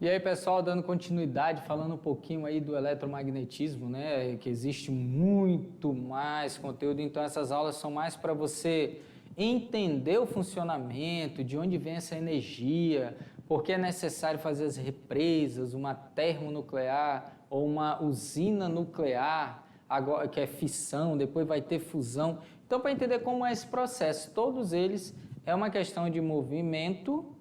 E aí, pessoal, dando continuidade, falando um pouquinho aí do eletromagnetismo, né? Que existe muito mais conteúdo, então essas aulas são mais para você entender o funcionamento, de onde vem essa energia, por que é necessário fazer as represas, uma termonuclear ou uma usina nuclear, agora que é fissão, depois vai ter fusão. Então, para entender como é esse processo, todos eles é uma questão de movimento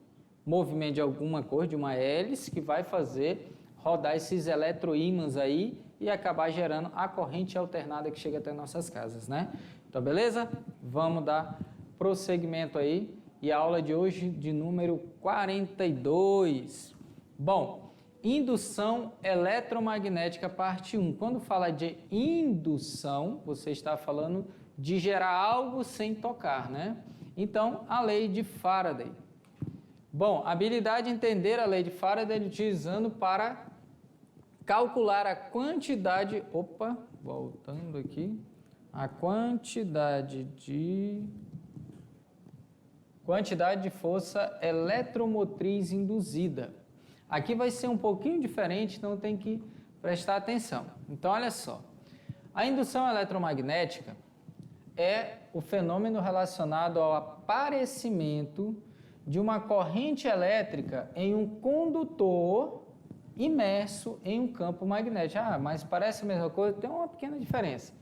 de alguma cor, de uma hélice, que vai fazer rodar esses eletroímãs aí e acabar gerando a corrente alternada que chega até nossas casas, né? Então, beleza? Vamos dar prosseguimento aí. E a aula de hoje de número 42. Bom, indução eletromagnética parte 1. Quando fala de indução, você está falando de gerar algo sem tocar, né? Então, a lei de Faraday. Bom, habilidade de entender a lei de Faraday utilizando para calcular a quantidade, voltando aqui, a quantidade de força eletromotriz induzida. Aqui vai ser um pouquinho diferente, então tem que prestar atenção. Então, olha só, a indução eletromagnética é o fenômeno relacionado ao aparecimento de uma corrente elétrica em um condutor imerso em um campo magnético. Ah, mas parece a mesma coisa? Tem uma pequena diferença.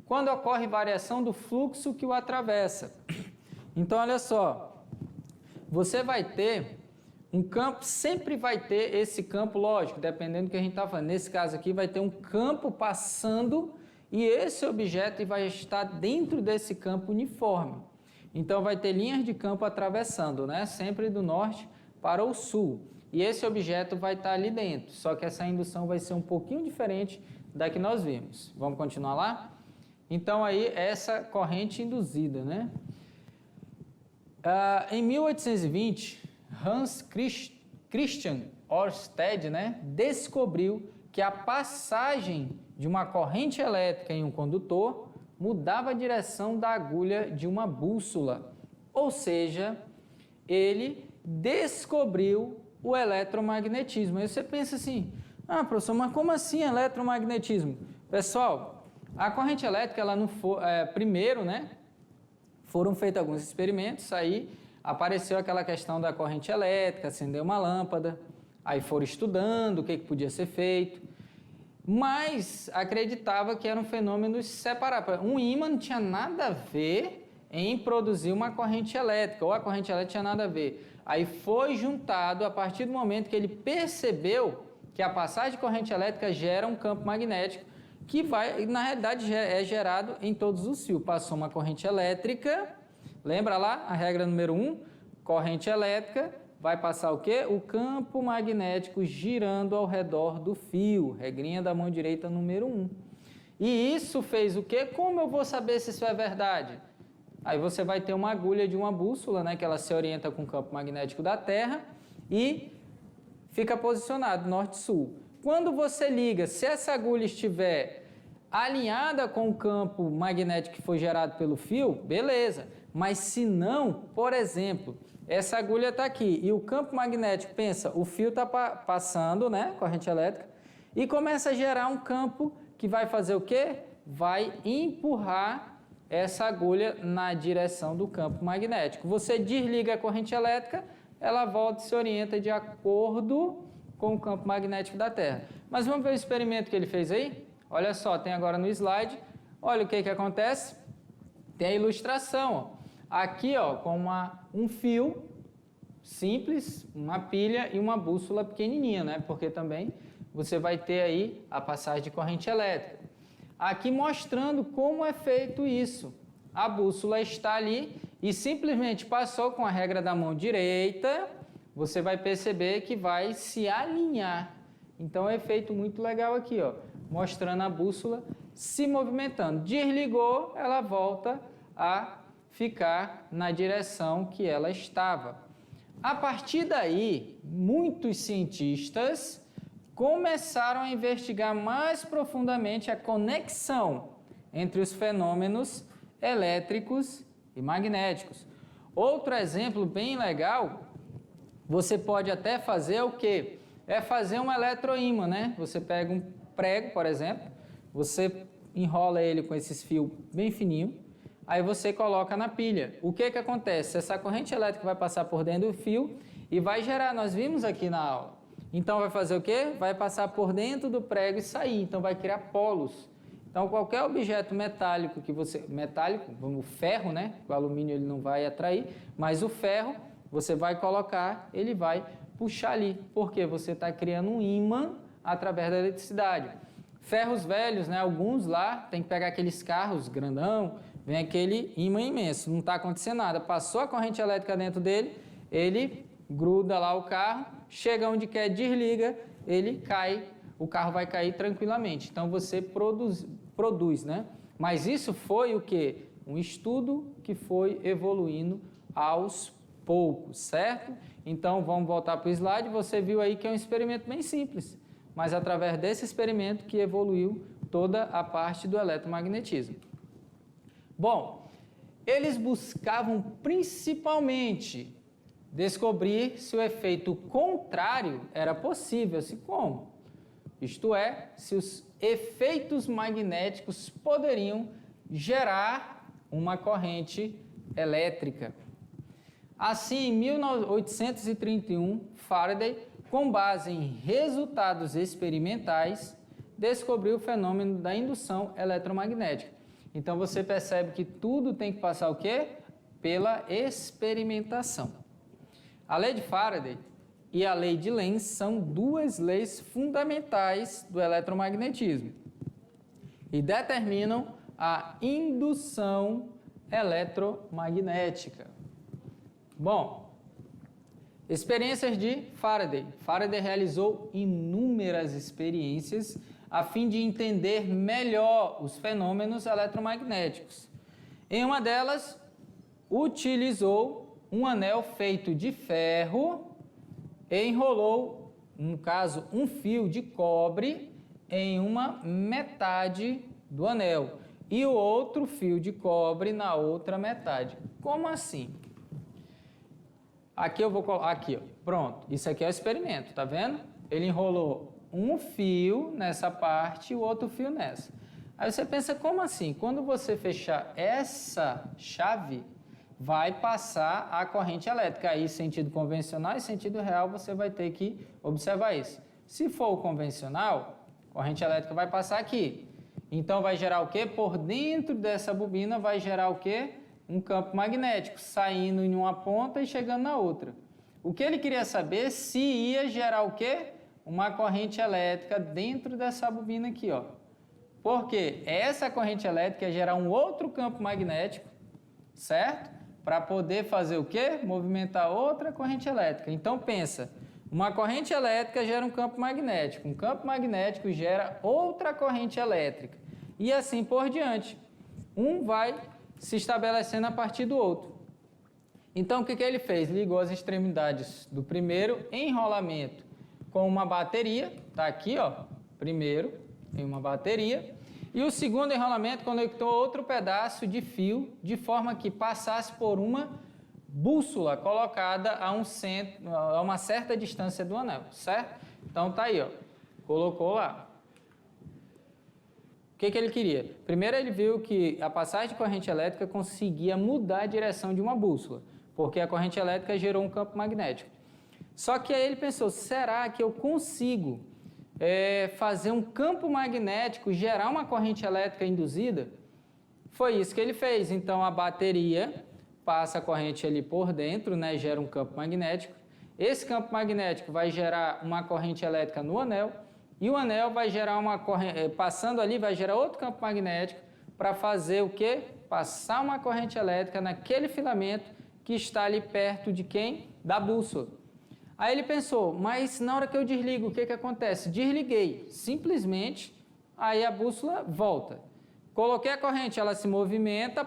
Quando ocorre variação do fluxo que o atravessa. Então, olha só, você vai ter um campo, sempre vai ter esse campo, lógico, dependendo do que a gente está falando. Nesse caso aqui, vai ter um campo passando e esse objeto vai estar dentro desse campo uniforme. Então, vai ter linhas de campo atravessando, né? Sempre do norte para o sul. E esse objeto vai estar ali dentro, só que essa indução vai ser um pouquinho diferente da que nós vimos. Vamos continuar lá? Então, aí, essa corrente induzida, né? Em 1820, Hans Christian Ørsted, né, descobriu que a passagem de uma corrente elétrica em um condutor mudava a direção da agulha de uma bússola. Ou seja, ele descobriu o eletromagnetismo. Aí você pensa assim, professor, mas como assim eletromagnetismo? Pessoal, a corrente elétrica, ela não foi, primeiro, né, foram feitos alguns experimentos, aí apareceu aquela questão da corrente elétrica, acender uma lâmpada, aí foram estudando o que podia ser feito, mas acreditava que era um fenômeno separado. Um ímã não tinha nada a ver em produzir uma corrente elétrica, ou a corrente elétrica tinha nada a ver. Aí foi juntado a partir do momento que ele percebeu que a passagem de corrente elétrica gera um campo magnético, que vai, na realidade, é gerado em todos os fios. Passou uma corrente elétrica, lembra lá a regra número 1? Corrente elétrica vai passar o quê? O campo magnético girando ao redor do fio, regrinha da mão direita número 1. E isso fez o quê? Como eu vou saber se isso é verdade? Aí você vai ter uma agulha de uma bússola, né, que ela se orienta com o campo magnético da Terra e fica posicionado norte-sul. Quando você liga, se essa agulha estiver alinhada com o campo magnético que foi gerado pelo fio, beleza. Mas se não, por exemplo, essa agulha está aqui e o campo magnético, pensa, o fio está passando, né, corrente elétrica, e começa a gerar um campo que vai fazer o quê? Vai empurrar essa agulha na direção do campo magnético. Você desliga a corrente elétrica, ela volta e se orienta de acordo com o campo magnético da Terra. Mas vamos ver o experimento que ele fez aí? Olha só, tem agora no slide, olha o que acontece. Tem a ilustração, ó. Aqui, ó, com um fio simples, uma pilha e uma bússola pequenininha, né? Porque também você vai ter aí a passagem de corrente elétrica. Aqui mostrando como é feito isso. A bússola está ali e simplesmente passou com a regra da mão direita, você vai perceber que vai se alinhar. Então é um efeito muito legal aqui, ó, mostrando a bússola se movimentando. Desligou, ela volta a ficar na direção que ela estava. A partir daí, muitos cientistas começaram a investigar mais profundamente a conexão entre os fenômenos elétricos e magnéticos. Outro exemplo bem legal, você pode até fazer o quê? é fazer um eletroímã, né? Você pega um prego, por exemplo, você enrola ele com esses fios bem fininhos, aí você coloca na pilha. O que que acontece? Essa corrente elétrica vai passar por dentro do fio e vai gerar, nós vimos aqui na aula. Então vai fazer o quê? Vai passar por dentro do prego e sair, então vai criar polos. Então qualquer objeto metálico que você, o ferro, né? O alumínio ele não vai atrair, mas o ferro você vai colocar, ele vai puxar ali, porque você está criando um ímã através da eletricidade. Ferros velhos, né? Alguns lá, tem que pegar aqueles carros grandão, vem aquele ímã imenso, não está acontecendo nada. Passou a corrente elétrica dentro dele, ele gruda lá o carro, chega onde quer, desliga, ele cai, o carro vai cair tranquilamente. Então você produz, né? Mas isso foi o quê? Um estudo que foi evoluindo aos poucos, certo? Então vamos voltar para o slide, você viu aí que é um experimento bem simples, mas através desse experimento que evoluiu toda a parte do eletromagnetismo. Bom, eles buscavam principalmente descobrir se o efeito contrário era possível, assim como? Isto é, se os efeitos magnéticos poderiam gerar uma corrente elétrica. Assim, em 1831, Faraday, com base em resultados experimentais, descobriu o fenômeno da indução eletromagnética. Então você percebe que tudo tem que passar o quê? Pela experimentação. A lei de Faraday e a lei de Lenz são duas leis fundamentais do eletromagnetismo e determinam a indução eletromagnética. Bom, experiências de Faraday. Faraday realizou inúmeras experiências a fim de entender melhor os fenômenos eletromagnéticos. Em uma delas, utilizou um anel feito de ferro e enrolou, no caso, um fio de cobre em uma metade do anel e o outro fio de cobre na outra metade. Como assim? Aqui eu vou colocar, aqui, ó, pronto, isso aqui é o experimento, tá vendo? Ele enrolou um fio nessa parte e o outro fio nessa. Aí você pensa, como assim? Quando você fechar essa chave, vai passar a corrente elétrica. Aí, sentido convencional e sentido real, você vai ter que observar isso. Se for o convencional, a corrente elétrica vai passar aqui. Então, vai gerar o quê? Por dentro dessa bobina vai gerar o quê? Um campo magnético, saindo em uma ponta e chegando na outra. O que ele queria saber se ia gerar o quê? Uma corrente elétrica dentro dessa bobina aqui, ó. Porque essa corrente elétrica ia gerar um outro campo magnético, certo? Para poder fazer o quê? Movimentar outra corrente elétrica. Então pensa, uma corrente elétrica gera um campo magnético gera outra corrente elétrica. E assim por diante. Um vai se estabelecendo a partir do outro. Então o que ele fez? Ligou as extremidades do primeiro enrolamento com uma bateria, tá aqui, ó, primeiro em uma bateria, e o segundo enrolamento conectou outro pedaço de fio de forma que passasse por uma bússola colocada a uma certa distância do anel, certo? Então tá aí, ó, colocou lá. O que ele queria? Primeiro ele viu que a passagem de corrente elétrica conseguia mudar a direção de uma bússola, porque a corrente elétrica gerou um campo magnético. Só que aí ele pensou, será que eu consigo fazer um campo magnético, gerar uma corrente elétrica induzida? Foi isso que ele fez. Então a bateria passa a corrente ali por dentro, né, gera um campo magnético. Esse campo magnético vai gerar uma corrente elétrica no anel, e o anel vai gerar uma corrente, passando ali, vai gerar outro campo magnético para fazer o quê? Passar uma corrente elétrica naquele filamento que está ali perto de quem? Da bússola. Aí ele pensou, mas na hora que eu desligo, o que acontece? Desliguei, simplesmente, aí a bússola volta. Coloquei a corrente, ela se movimenta,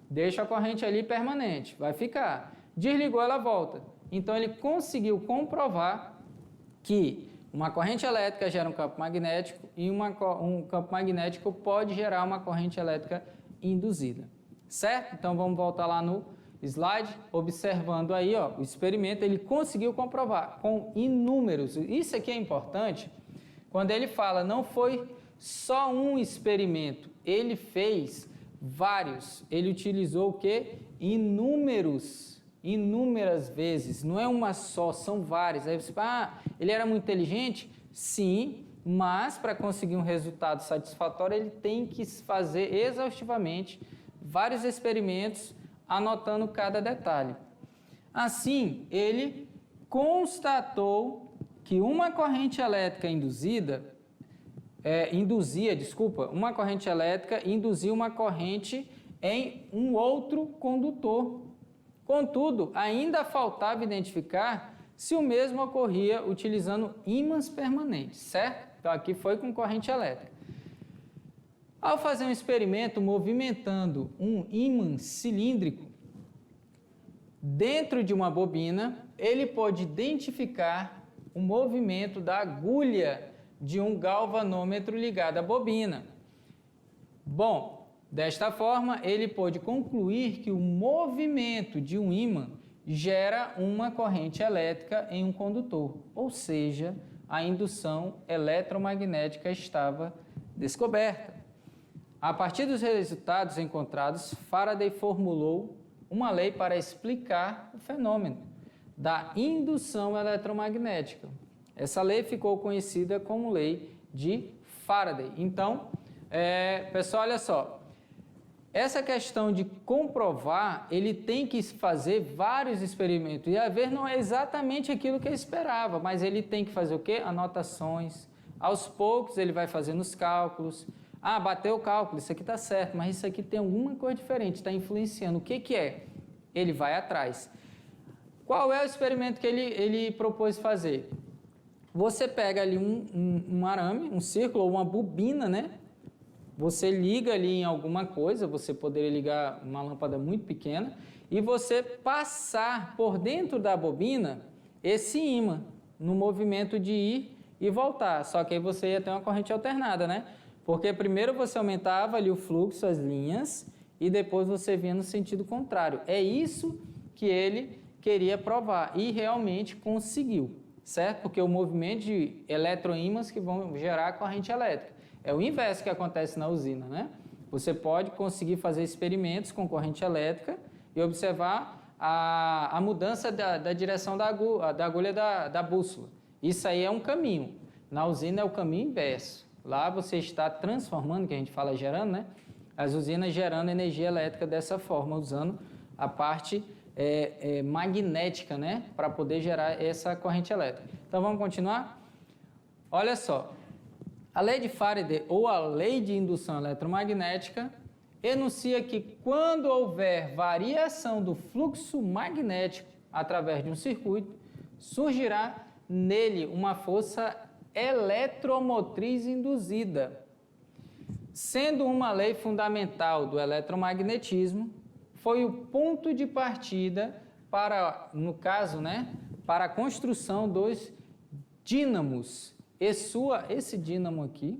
deixa a corrente ali permanente, vai ficar. Desligou, ela volta. Então ele conseguiu comprovar que uma corrente elétrica gera um campo magnético e um campo magnético pode gerar uma corrente elétrica induzida. Certo? Então vamos voltar lá no slide, observando aí, ó, o experimento, ele conseguiu comprovar com inúmeros. Isso aqui é importante, quando ele fala, não foi só um experimento, ele fez vários, ele utilizou o quê? Inúmeras vezes, não é uma só, são várias. Aí você fala, ele era muito inteligente? Sim, mas para conseguir um resultado satisfatório, ele tem que fazer exaustivamente vários experimentos, anotando cada detalhe. Assim, ele constatou que uma corrente elétrica uma corrente elétrica induzia uma corrente em um outro condutor. Contudo, ainda faltava identificar se o mesmo ocorria utilizando ímãs permanentes, certo? Então, aqui foi com corrente elétrica. Ao fazer um experimento movimentando um ímã cilíndrico dentro de uma bobina, ele pôde identificar o movimento da agulha de um galvanômetro ligado à bobina. Bom, desta forma, ele pôde concluir que o movimento de um ímã gera uma corrente elétrica em um condutor, ou seja, a indução eletromagnética estava descoberta. A partir dos resultados encontrados, Faraday formulou uma lei para explicar o fenômeno da indução eletromagnética. Essa lei ficou conhecida como lei de Faraday. Então, pessoal, olha só, essa questão de comprovar, ele tem que fazer vários experimentos, e às vezes não é exatamente aquilo que ele esperava, mas ele tem que fazer o quê? Anotações. Aos poucos ele vai fazendo os cálculos. Ah, bateu o cálculo, isso aqui está certo, mas isso aqui tem alguma coisa diferente, está influenciando. O que é? Ele vai atrás. Qual é o experimento que ele propôs fazer? Você pega ali um arame, um círculo ou uma bobina, né? Você liga ali em alguma coisa, você poderia ligar uma lâmpada muito pequena, e você passar por dentro da bobina esse ímã, no movimento de ir e voltar. Só que aí você ia ter uma corrente alternada, né? Porque primeiro você aumentava ali o fluxo, as linhas, e depois você vinha no sentido contrário. É isso que ele queria provar, e realmente conseguiu, certo? Porque o movimento de eletroímãs que vão gerar a corrente elétrica. É o inverso que acontece na usina, né? Você pode conseguir fazer experimentos com corrente elétrica e observar a mudança da direção da agulha da bússola. Isso aí é um caminho. Na usina é o caminho inverso. Lá você está transformando, que a gente fala gerando, né? As usinas gerando energia elétrica dessa forma, usando a parte magnética, né? Para poder gerar essa corrente elétrica. Então vamos continuar? Olha só. A lei de Faraday, ou a lei de indução eletromagnética, enuncia que quando houver variação do fluxo magnético através de um circuito, surgirá nele uma força eletromotriz induzida. Sendo uma lei fundamental do eletromagnetismo, foi o ponto de partida para, no caso, né, para a construção dos dínamos. Esse dínamo aqui,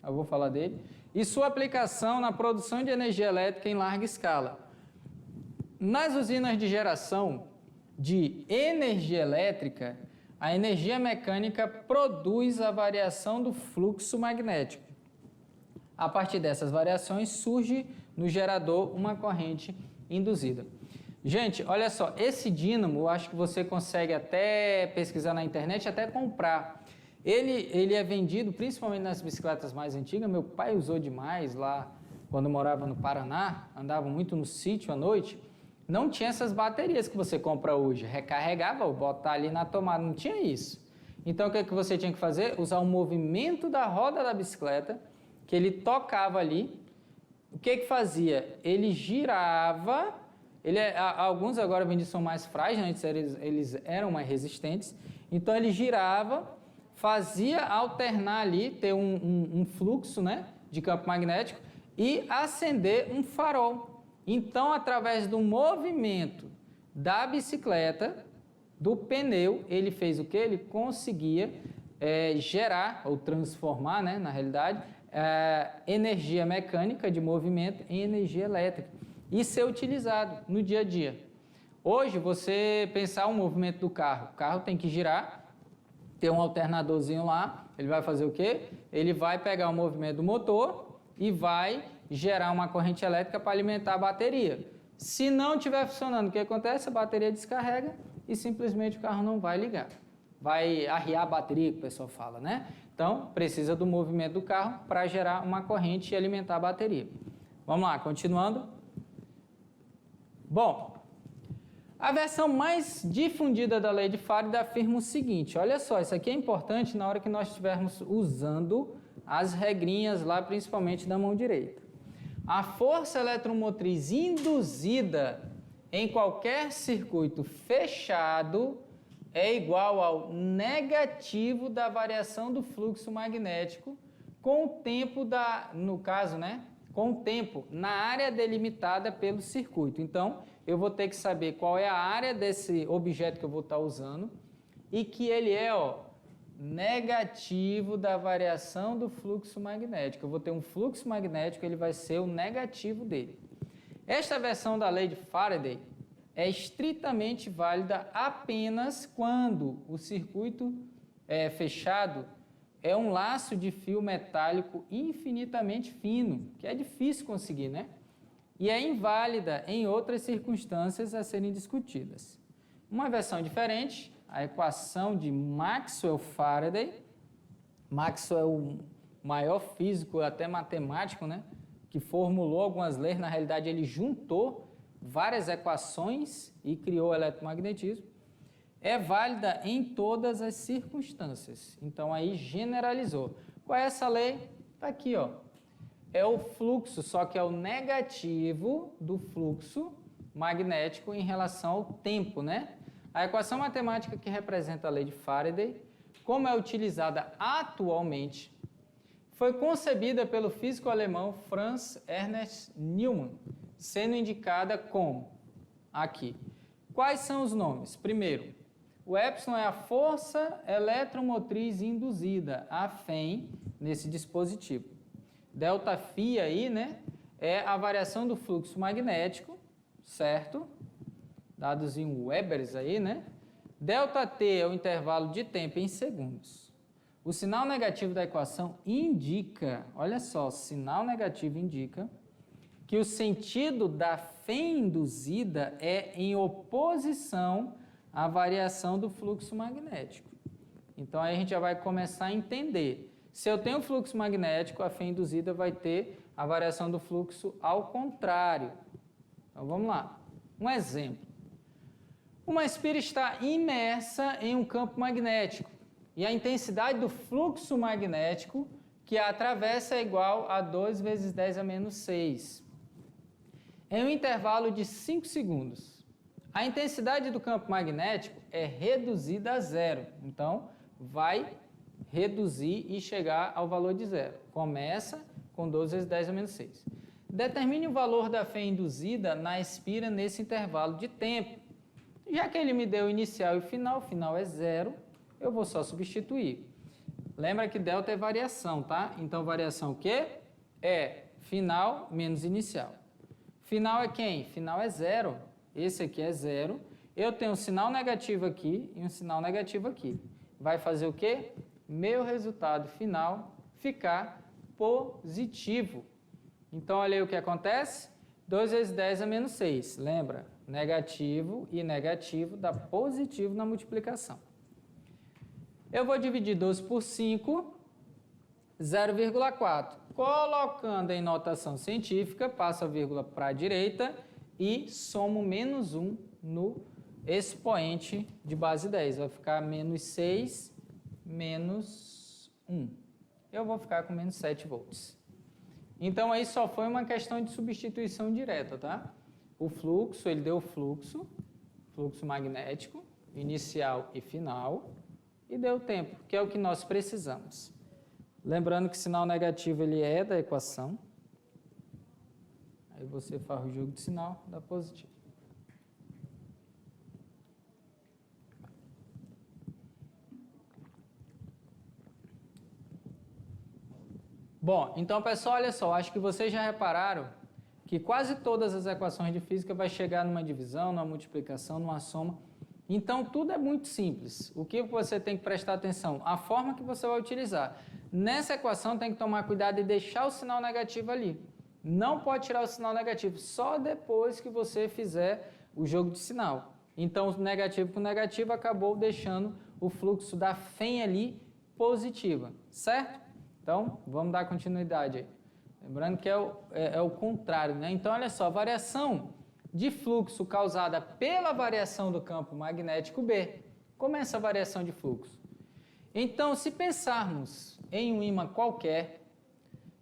eu vou falar dele, e sua aplicação na produção de energia elétrica em larga escala. Nas usinas de geração de energia elétrica, a energia mecânica produz a variação do fluxo magnético. A partir dessas variações, surge no gerador uma corrente induzida. Gente, olha só, esse dínamo, eu acho que você consegue até pesquisar na internet, até comprar. Ele é vendido principalmente nas bicicletas mais antigas. Meu pai usou demais lá quando morava no Paraná, andava muito no sítio à noite. Não tinha essas baterias que você compra hoje. Recarregava ou botar ali na tomada, não tinha isso. Então o que você tinha que fazer? Usar o movimento da roda da bicicleta, que ele tocava ali. O que fazia? Ele girava. Alguns agora vendidos são mais frágeis, antes eles eram mais resistentes. Então ele girava, fazia alternar ali, ter um fluxo, né, de campo magnético e acender um farol. Então, através do movimento da bicicleta, do pneu, ele fez o quê? Ele conseguia gerar ou transformar, né, na realidade, energia mecânica de movimento em energia elétrica e ser utilizado no dia a dia. Hoje, você pensar o movimento do carro, o carro tem que girar, ter um alternadorzinho lá, ele vai fazer o quê? Ele vai pegar o movimento do motor e vai gerar uma corrente elétrica para alimentar a bateria. Se não estiver funcionando, o que acontece? A bateria descarrega e simplesmente o carro não vai ligar. Vai arriar a bateria, que o pessoal fala, né? Então, precisa do movimento do carro para gerar uma corrente e alimentar a bateria. Vamos lá, continuando. Bom, a versão mais difundida da lei de Faraday afirma o seguinte, olha só, isso aqui é importante na hora que nós estivermos usando as regrinhas lá, principalmente da mão direita. A força eletromotriz induzida em qualquer circuito fechado é igual ao negativo da variação do fluxo magnético com o tempo no caso, né? Com o tempo na área delimitada pelo circuito. Então, eu vou ter que saber qual é a área desse objeto que eu vou estar usando e que ele é, negativo da variação do fluxo magnético. Eu vou ter um fluxo magnético, ele vai ser o negativo dele. Esta versão da lei de Faraday é estritamente válida apenas quando o circuito fechado é um laço de fio metálico infinitamente fino, que é difícil conseguir, né? E é inválida em outras circunstâncias a serem discutidas. Uma versão diferente, a equação de Maxwell-Faraday. Maxwell é o maior físico, até matemático, né? Que formulou algumas leis, na realidade ele juntou várias equações e criou o eletromagnetismo. É válida em todas as circunstâncias. Então, aí generalizou. Qual é essa lei? Está aqui, É o fluxo, só que é o negativo do fluxo magnético em relação ao tempo, né? A equação matemática que representa a lei de Faraday, como é utilizada atualmente, foi concebida pelo físico alemão Franz Ernst Neumann, sendo indicada como aqui. Quais são os nomes? Primeiro, o epsilon é a força eletromotriz induzida, a FEM, nesse dispositivo. Delta φ aí, né, é a variação do fluxo magnético, certo? Dados em Webers aí, né? Delta T é o intervalo de tempo em segundos. O sinal negativo da equação indica, olha só, o sinal negativo indica que o sentido da FEM induzida é em oposição à variação do fluxo magnético. Então, aí a gente já vai começar a entender. Se eu tenho fluxo magnético, a FEM induzida vai ter a variação do fluxo ao contrário. Então, vamos lá. Um exemplo. Uma espira está imersa em um campo magnético e a intensidade do fluxo magnético que a atravessa é igual a 2 vezes 10 a menos 6. Em um intervalo de 5 segundos, a intensidade do campo magnético é reduzida a zero. Então, vai reduzir e chegar ao valor de zero. Começa com 2 vezes 10 a menos 6. Determine o valor da FEM induzida na espira nesse intervalo de tempo. Já que ele me deu inicial e final, o final é zero, eu vou só substituir. Lembra que delta é variação, tá? Então, variação o quê? É final menos inicial. Final é quem? Final é zero. Esse aqui é zero. Eu tenho um sinal negativo aqui e um sinal negativo aqui. Vai fazer o quê? Meu resultado final ficar positivo. Então, olha aí o que acontece. 2 vezes 10 a menos 6. Lembra? Negativo e negativo dá positivo na multiplicação. Eu vou dividir 12 por 5, 0,4. Colocando em notação científica, passo a vírgula para a direita e somo menos 1 no expoente de base 10. Vai ficar menos 6, menos 1. Eu vou ficar com menos 7 volts. Então, aí só foi uma questão de substituição direta, tá? O fluxo, ele deu fluxo magnético, inicial e final, e deu tempo, que é o que nós precisamos. Lembrando que sinal negativo ele é da equação. Aí você faz o jogo de sinal, dá positivo. Bom, então pessoal, olha só, acho que vocês já repararam que quase todas as equações de física vai chegar numa divisão, numa multiplicação, numa soma. Então, tudo é muito simples. O que você tem que prestar atenção? A forma que você vai utilizar. Nessa equação, tem que tomar cuidado e deixar o sinal negativo ali. Não pode tirar o sinal negativo, só depois que você fizer o jogo de sinal. Então, o negativo com negativo acabou deixando o fluxo da FEM ali positiva, certo? Então, vamos dar continuidade aí. Lembrando que é o contrário, né? Então, olha só, variação de fluxo causada pela variação do campo magnético B. Como é essa variação de fluxo? Então, se pensarmos em um ímã qualquer,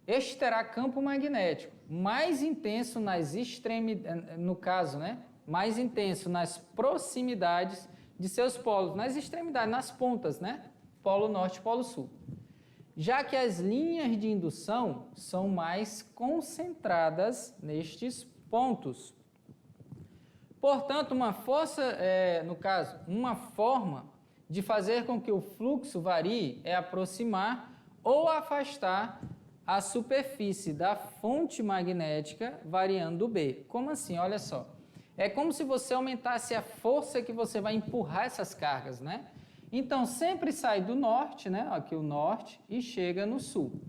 este terá campo magnético mais intenso nas extremidades, no caso, né? Mais intenso nas proximidades de seus polos, nas extremidades, nas pontas, né? Polo Norte e Polo Sul. Já que as linhas de indução são mais concentradas nestes pontos. Portanto, uma força, no caso, uma forma de fazer com que o fluxo varie é aproximar ou afastar a superfície da fonte magnética variando B. Como assim? Olha só. É como se você aumentasse a força que você vai empurrar essas cargas, né? Então, sempre sai do norte, né? Aqui o norte, e chega no sul.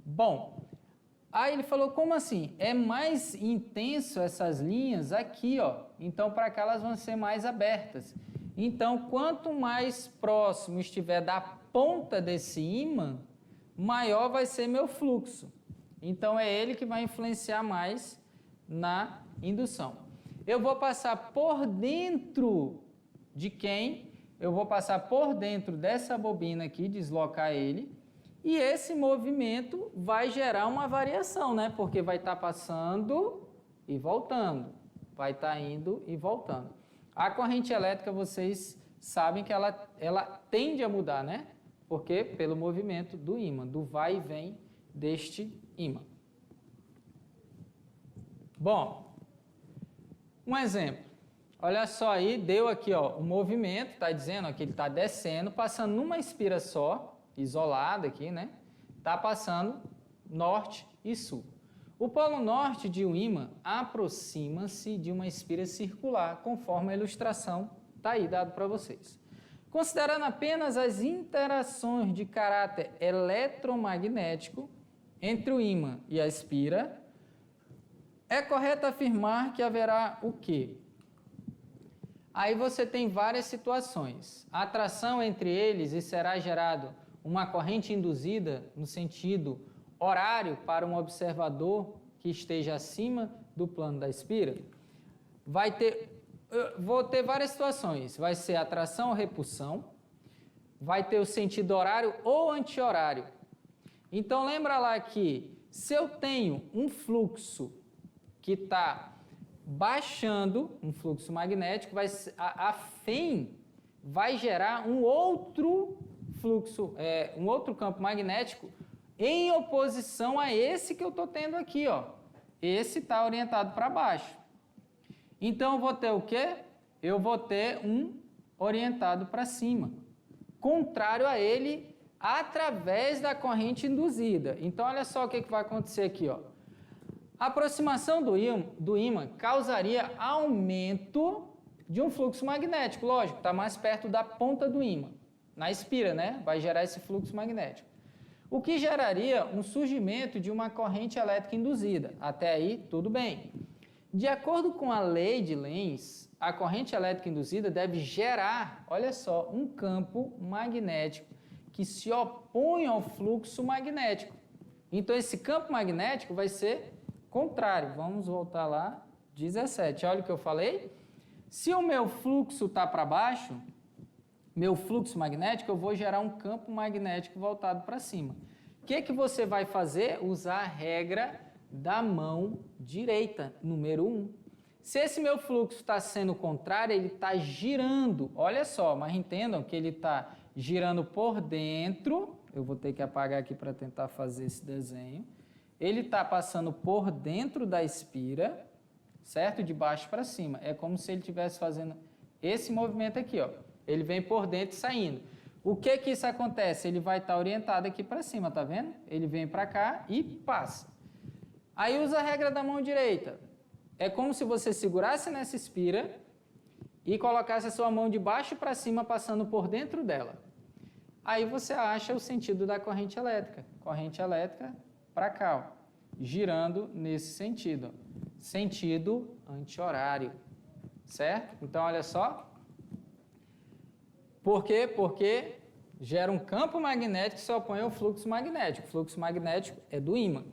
Bom, aí ele falou, como assim? É mais intenso essas linhas aqui, ó. Então, para cá elas vão ser mais abertas. Então, quanto mais próximo estiver da ponta desse ímã, maior vai ser meu fluxo. Então, é ele que vai influenciar mais na indução. Eu vou passar por dentro de quem? Eu vou passar por dentro dessa bobina aqui, deslocar ele, e esse movimento vai gerar uma variação, né? Porque vai estar passando e voltando, vai estar indo e voltando. A corrente elétrica, vocês sabem que ela tende a mudar, né? Porque pelo movimento do ímã, do vai e vem deste ímã. Bom, um exemplo. Olha só aí, deu aqui ó, o movimento, está dizendo ó, que ele está descendo, passando numa espira só, isolada aqui, né? Está passando norte e sul. O polo norte de um ímã aproxima-se de uma espira circular, conforme a ilustração está aí dado para vocês. Considerando apenas as interações de caráter eletromagnético entre o ímã e a espira, é correto afirmar que haverá o quê? Aí você tem várias situações. A atração entre eles e será gerado uma corrente induzida no sentido horário para um observador que esteja acima do plano da espira. Vou ter várias situações. Vai ser atração ou repulsão. Vai ter o sentido horário ou anti-horário. Então lembra lá que se eu tenho um fluxo que está baixando, um fluxo magnético, a FEM vai gerar um outro fluxo, um outro campo magnético em oposição a esse que eu estou tendo aqui, ó. Esse está orientado para baixo. Então, eu vou ter o quê? Eu vou ter um orientado para cima, contrário a ele, através da corrente induzida. Então, olha só o que vai acontecer aqui, ó. A aproximação do ímã causaria aumento de um fluxo magnético, lógico, está mais perto da ponta do ímã, na espira, né? Vai gerar esse fluxo magnético. O que geraria um surgimento de uma corrente elétrica induzida. Até aí, tudo bem. De acordo com a lei de Lenz, a corrente elétrica induzida deve gerar, olha só, um campo magnético que se opõe ao fluxo magnético. Então, esse campo magnético vai ser contrário. Vamos voltar lá, 17. Olha o que eu falei. Se o meu fluxo está para baixo, meu fluxo magnético, eu vou gerar um campo magnético voltado para cima. O que você vai fazer? Usar a regra da mão direita, número 1. Se esse meu fluxo está sendo contrário, ele está girando. Olha só, mas entendam que ele está girando por dentro. Eu vou ter que apagar aqui para tentar fazer esse desenho. Ele está passando por dentro da espira, certo? De baixo para cima. É como se ele estivesse fazendo esse movimento aqui, ó. Ele vem por dentro e saindo. O que isso acontece? Ele vai estar orientado aqui para cima, tá vendo? Ele vem para cá e passa. Aí usa a regra da mão direita. É como se você segurasse nessa espira e colocasse a sua mão de baixo para cima, passando por dentro dela. Aí você acha o sentido da corrente elétrica. Corrente elétrica para cá, ó, girando nesse sentido. Sentido anti-horário. Certo? Então, olha só. Por quê? Porque gera um campo magnético que se opõe ao fluxo magnético. O fluxo magnético é do ímã.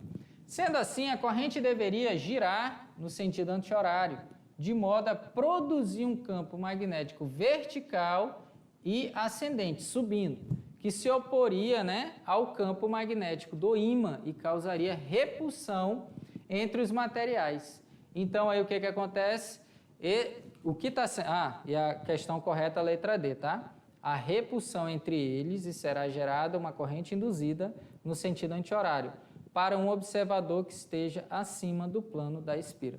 Sendo assim, a corrente deveria girar no sentido anti-horário, de modo a produzir um campo magnético vertical e ascendente, subindo, que se oporia, né, ao campo magnético do ímã e causaria repulsão entre os materiais. Então, aí o que acontece? E a questão correta, a letra D, tá? A repulsão entre eles e será gerada uma corrente induzida no sentido anti-horário, para um observador que esteja acima do plano da espira.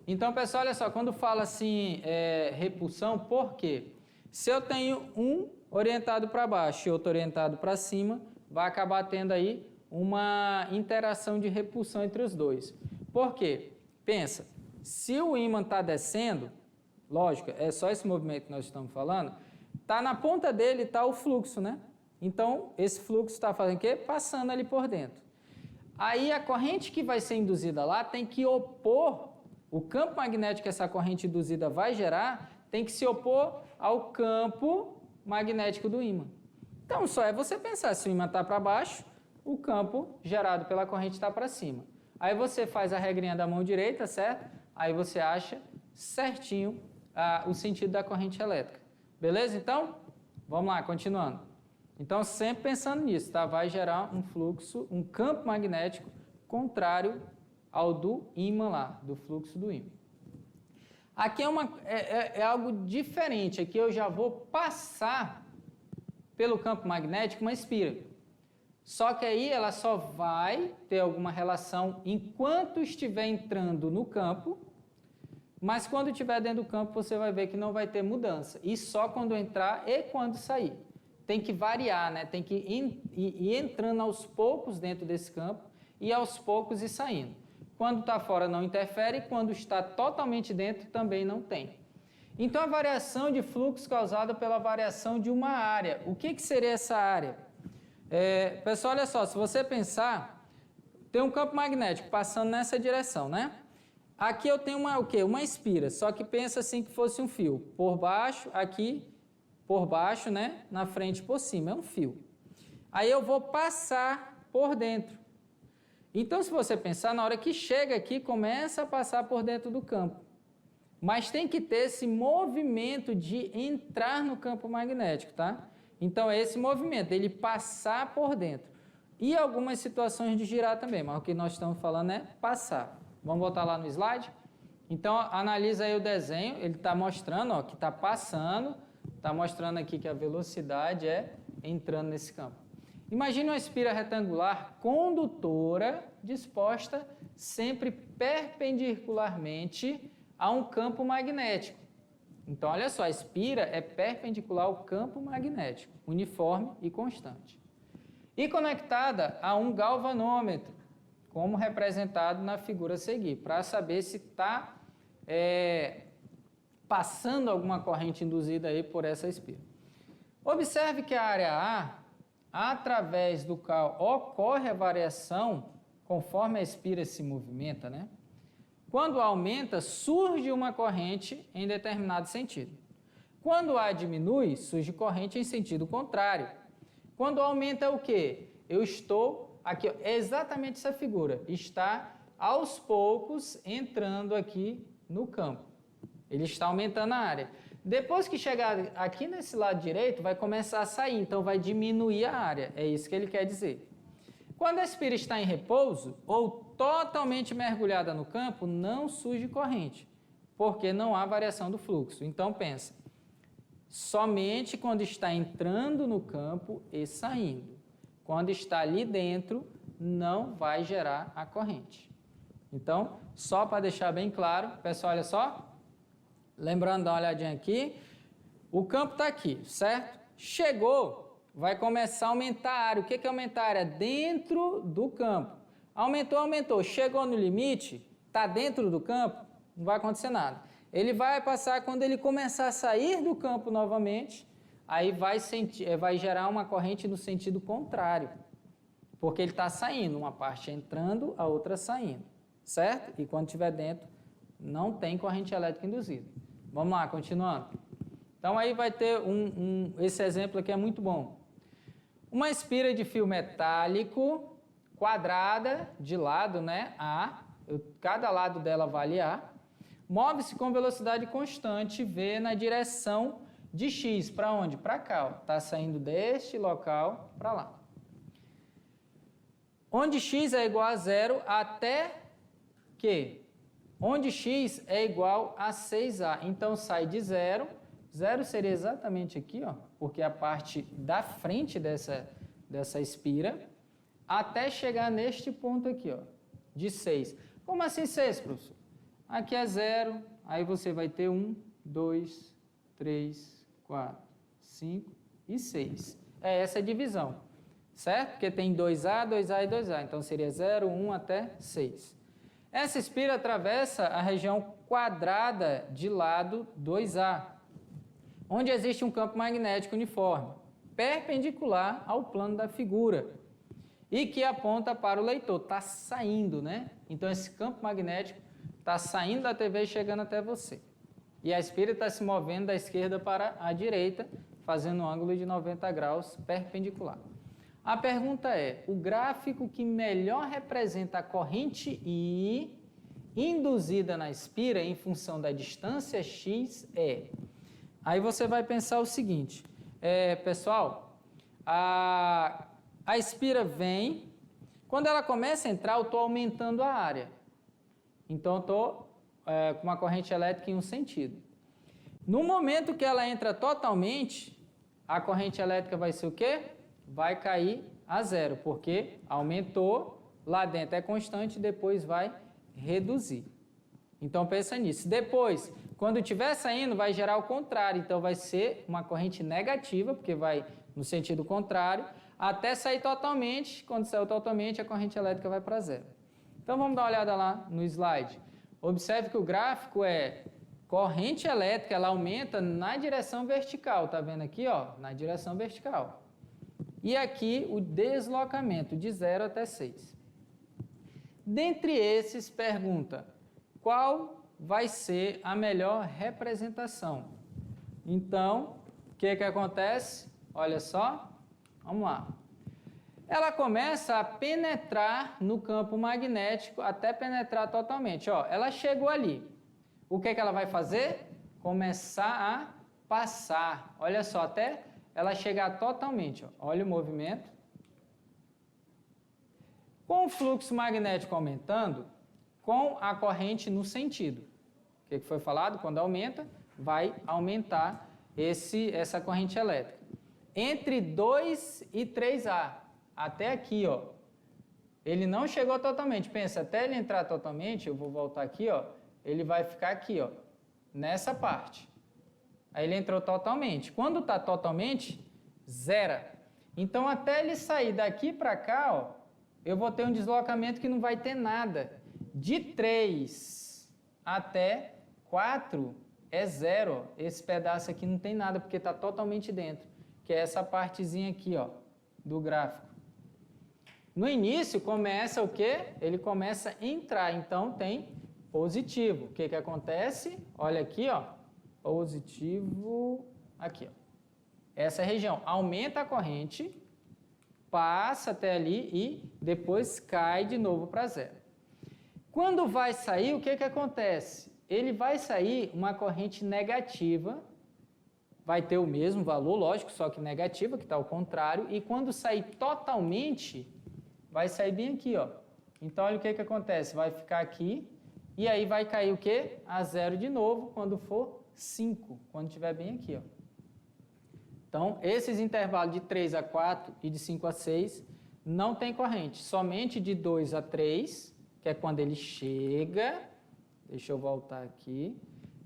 Então, pessoal, olha só, quando fala assim, repulsão, por quê? Se eu tenho um orientado para baixo e outro orientado para cima, vai acabar tendo aí uma interação de repulsão entre os dois. Por quê? Pensa, se o ímã está descendo, lógico, é só esse movimento que nós estamos falando, tá na ponta dele está o fluxo, né? Então, esse fluxo está fazendo o quê? Passando ali por dentro. Aí a corrente que vai ser induzida lá tem que opor, o campo magnético que essa corrente induzida vai gerar, tem que se opor ao campo magnético do ímã. Então, só é você pensar, se o ímã está para baixo, o campo gerado pela corrente está para cima. Aí você faz a regrinha da mão direita, certo? Aí você acha certinho o sentido da corrente elétrica. Beleza? Então, vamos lá, continuando. Então, sempre pensando nisso, tá? Vai gerar um fluxo, um campo magnético contrário ao do ímã lá, do fluxo do ímã. Aqui é algo diferente. Aqui eu já vou passar pelo campo magnético uma espira. Só que aí ela só vai ter alguma relação enquanto estiver entrando no campo, mas quando estiver dentro do campo você vai ver que não vai ter mudança. E só quando entrar e quando sair. Tem que variar, né? Tem que ir entrando aos poucos dentro desse campo e aos poucos ir saindo. Quando está fora não interfere e quando está totalmente dentro também não tem. Então a variação de fluxo causada pela variação de uma área. O que seria essa área? Pessoal, olha só, se você pensar, tem um campo magnético passando nessa direção, né? Aqui eu tenho uma espira, só que pensa assim que fosse um fio. Por baixo, aqui, por baixo, né? Na frente, por cima, é um fio. Aí eu vou passar por dentro. Então, se você pensar, na hora que chega aqui, começa a passar por dentro do campo. Mas tem que ter esse movimento de entrar no campo magnético, tá? Então, é esse movimento, ele passar por dentro. E algumas situações de girar também, mas o que nós estamos falando é passar. Vamos botar lá no slide? Então, analisa aí o desenho, ele está mostrando, ó, que está passando, está mostrando aqui que a velocidade é entrando nesse campo. Imagine uma espira retangular condutora disposta sempre perpendicularmente a um campo magnético. Então, olha só, a espira é perpendicular ao campo magnético, uniforme e constante. E conectada a um galvanômetro, como representado na figura a seguir, para saber se está passando alguma corrente induzida aí por essa espira. Observe que a área A, através do qual ocorre a variação, conforme a espira se movimenta, né? Quando aumenta, surge uma corrente em determinado sentido. Quando A diminui, surge corrente em sentido contrário. Quando aumenta, o quê? Eu estou aqui, ó, é exatamente essa figura, está aos poucos entrando aqui no campo. Ele está aumentando a área. Depois que chegar aqui nesse lado direito, vai começar a sair, então vai diminuir a área. É isso que ele quer dizer. Quando a espira está em repouso ou totalmente mergulhada no campo, não surge corrente, porque não há variação do fluxo. Então pensa, somente quando está entrando no campo e saindo. Quando está ali dentro, não vai gerar a corrente. Então, só para deixar bem claro, pessoal, olha só. Lembrando, dá uma olhadinha aqui. O campo está aqui, certo? Chegou, vai começar a aumentar a área. O que é aumentar a área? Dentro do campo. Aumentou, aumentou. Chegou no limite, está dentro do campo, não vai acontecer nada. Ele vai passar, quando ele começar a sair do campo novamente, aí vai gerar uma corrente no sentido contrário. Porque ele está saindo, uma parte entrando, a outra saindo. Certo? E quando estiver dentro, não tem corrente elétrica induzida. Vamos lá, continuando. Então aí vai ter esse exemplo aqui é muito bom. Uma espira de fio metálico quadrada de lado, né, A, cada lado dela vale A, move-se com velocidade constante V na direção de X. Para onde? Para cá. Está saindo deste local para lá. Onde X é igual a zero até que? Onde X é igual a 6A. Então, sai de zero. Zero seria exatamente aqui, ó, porque é a parte da frente dessa espira, até chegar neste ponto aqui, ó, de 6. Como assim 6, professor? Aqui é 0, aí você vai ter 1, 2, 3, 4, 5 e 6. É essa a divisão, certo? Porque tem 2A, 2A e 2A, então seria 0, 1 até 6. Essa espira atravessa a região quadrada de lado 2A, onde existe um campo magnético uniforme, perpendicular ao plano da figura, e que aponta para o leitor. Está saindo, né? Então, esse campo magnético está saindo da TV e chegando até você. E a espira está se movendo da esquerda para a direita, fazendo um ângulo de 90 graus perpendicular. A pergunta é, o gráfico que melhor representa a corrente I induzida na espira em função da distância x é... Aí você vai pensar o seguinte, pessoal, a espira vem, quando ela começa a entrar, eu estou aumentando a área. Então, eu estou com uma corrente elétrica em um sentido. No momento que ela entra totalmente, a corrente elétrica vai ser o quê? Vai cair a zero, porque aumentou, lá dentro é constante, depois vai reduzir. Então, pensa nisso. Depois, quando estiver saindo, vai gerar o contrário. Então, vai ser uma corrente negativa, porque vai no sentido contrário, até sair totalmente. Quando saiu totalmente, a corrente elétrica vai para zero. Então, vamos dar uma olhada lá no slide. Observe que o gráfico é corrente elétrica, ela aumenta na direção vertical. Está vendo aqui? Ó, na direção vertical. E aqui, o deslocamento de 0 até 6. Dentre esses, pergunta... Qual vai ser a melhor representação? Então, o que acontece? Olha só, vamos lá. Ela começa a penetrar no campo magnético até penetrar totalmente. Ó, ela chegou ali. O que ela vai fazer? Começar a passar. Olha só, até ela chegar totalmente. Ó. Olha o movimento. Com o fluxo magnético aumentando, com a corrente no sentido. O que foi falado? Quando aumenta, vai aumentar essa corrente elétrica. Entre 2 e 3A, até aqui, ó, ele não chegou totalmente. Pensa, até ele entrar totalmente, eu vou voltar aqui, ó, ele vai ficar aqui, ó, nessa parte. Aí ele entrou totalmente. Quando está totalmente, zera. Então, até ele sair daqui para cá, ó, eu vou ter um deslocamento que não vai ter nada. De 3 até 4 é zero. Esse pedaço aqui não tem nada, porque está totalmente dentro. Que é essa partezinha aqui, ó, do gráfico. No início, começa o quê? Ele começa a entrar, então tem positivo. O que acontece? Olha aqui, ó, positivo, aqui, ó. Essa região aumenta a corrente, passa até ali e depois cai de novo para zero. Quando vai sair, o que acontece? Ele vai sair uma corrente negativa, vai ter o mesmo valor, lógico, só que negativa, que está ao contrário, e quando sair totalmente, vai sair bem aqui, ó. Então, olha o que acontece, vai ficar aqui, e aí vai cair o quê? A zero de novo, quando for 5, quando estiver bem aqui, ó. Então, esses intervalos de 3 a 4 e de 5 a 6 não tem corrente, somente de 2 a 3, que é quando ele chega, deixa eu voltar aqui,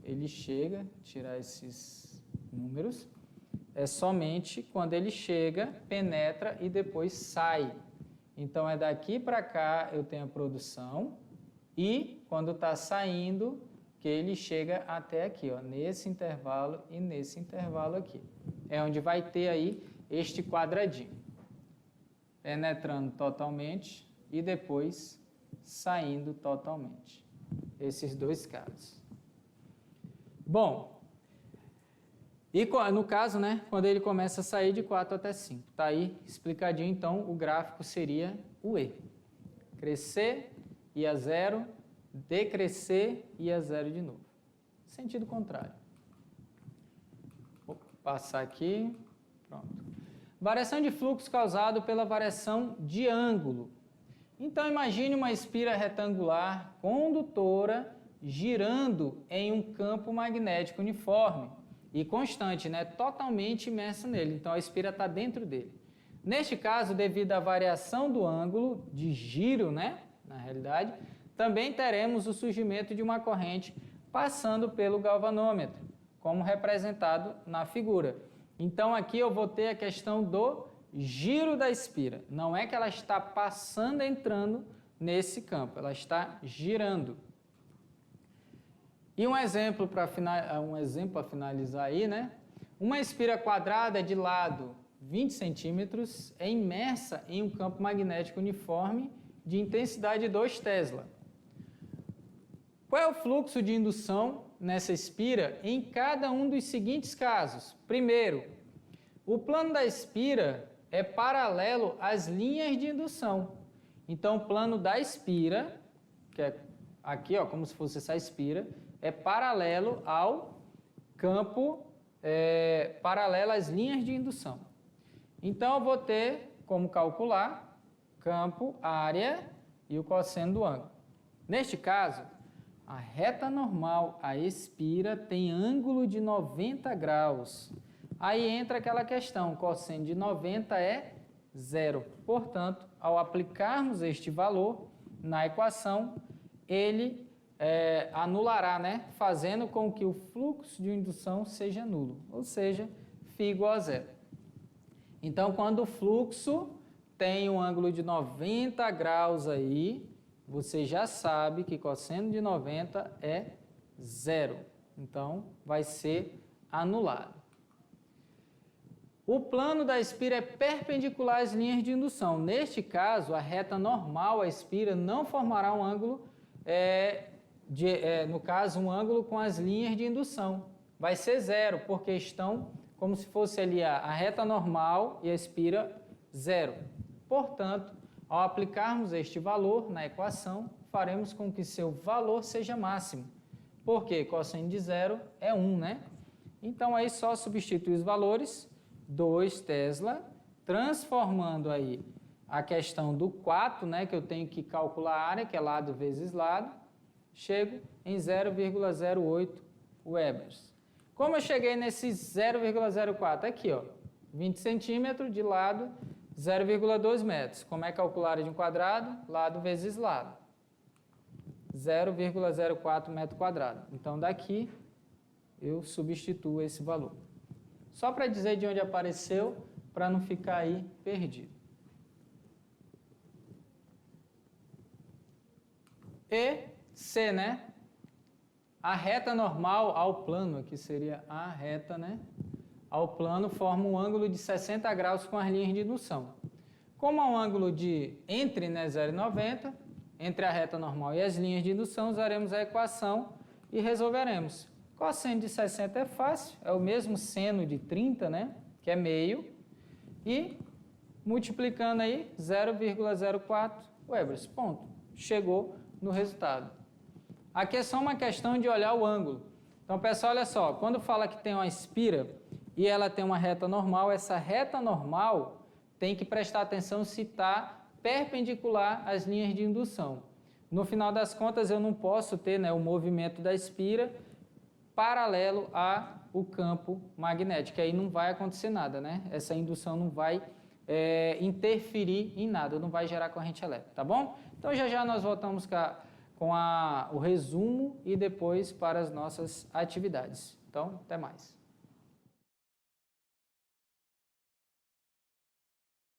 ele chega, tirar esses números, é somente quando ele chega, penetra e depois sai. Então, é daqui para cá eu tenho a produção e quando está saindo, que ele chega até aqui, ó, nesse intervalo e nesse intervalo aqui. É onde vai ter aí este quadradinho. Penetrando totalmente e depois saindo totalmente. Esses dois casos. Bom, e no caso, né, quando ele começa a sair de 4 até 5. Está aí explicadinho, então, o gráfico seria o E. Crescer, ir a 0, decrescer e a 0 de novo. Sentido contrário. Vou passar aqui. Pronto. Variação de fluxo causado pela variação de ângulo. Então, imagine uma espira retangular condutora girando em um campo magnético uniforme e constante, né? Totalmente imersa nele. Então, a espira está dentro dele. Neste caso, devido à variação do ângulo de giro, né? Na realidade, também teremos o surgimento de uma corrente passando pelo galvanômetro, como representado na figura. Então, aqui eu vou ter a questão do giro da espira. Não é que ela está passando, entrando nesse campo, ela está girando. E um exemplo para finalizar aí, né? Uma espira quadrada de lado 20 centímetros é imersa em um campo magnético uniforme de intensidade 2 Tesla. Qual é o fluxo de indução nessa espira em cada um dos seguintes casos? Primeiro, o plano da espira é paralelo às linhas de indução. Então, o plano da espira, que é aqui, ó, como se fosse essa espira, é paralelo ao campo, paralelo às linhas de indução. Então, eu vou ter como calcular campo, área e o cosseno do ângulo. Neste caso, a reta normal, a espira, tem ângulo de 90 graus. Aí entra aquela questão, cosseno de 90 é 0. Portanto, ao aplicarmos este valor na equação, ele anulará, né? Fazendo com que o fluxo de indução seja nulo, ou seja, φ igual a 0. Então, quando o fluxo tem um ângulo de 90 graus aí, você já sabe que cosseno de 90 é 0. Então, vai ser anulado. O plano da espira é perpendicular às linhas de indução. Neste caso, a reta normal à espira não formará um ângulo, no caso, um ângulo com as linhas de indução. Vai ser 0, porque estão como se fosse ali a reta normal e a espira 0. Portanto, ao aplicarmos este valor na equação, faremos com que seu valor seja máximo. Porque cosseno de 0 é 1, né? Então, aí só substituir os valores, 2 Tesla, transformando aí a questão do 4, né, que eu tenho que calcular a área, que é lado vezes lado, chego em 0,08 Webers. Como eu cheguei nesse 0,04? Aqui, ó, 20 centímetros de lado, 0,2 metros. Como é calcular a área de um quadrado? Lado vezes lado. 0,04 metro quadrado. Então, daqui eu substituo esse valor. Só para dizer de onde apareceu, para não ficar aí perdido. E C, né? A reta normal ao plano, aqui seria a reta, né? Ao plano forma um ângulo de 60 graus com as linhas de indução. Como há um ângulo de entre, né, 0 e 90, entre a reta normal e as linhas de indução, usaremos a equação e resolveremos. Cosseno de 60 é fácil, é o mesmo seno de 30, né, que é meio, e multiplicando aí 0,04 Webers, ponto. Chegou no resultado. Aqui é só uma questão de olhar o ângulo. Então, pessoal, olha só, quando fala que tem uma espira e ela tem uma reta normal, essa reta normal tem que prestar atenção se está perpendicular às linhas de indução. No final das contas, eu não posso ter, né, o movimento da espira paralelo ao campo magnético, aí não vai acontecer nada, né? Essa indução não vai interferir em nada, não vai gerar corrente elétrica, tá bom? Então, já nós voltamos com o resumo e depois para as nossas atividades. Então, até mais.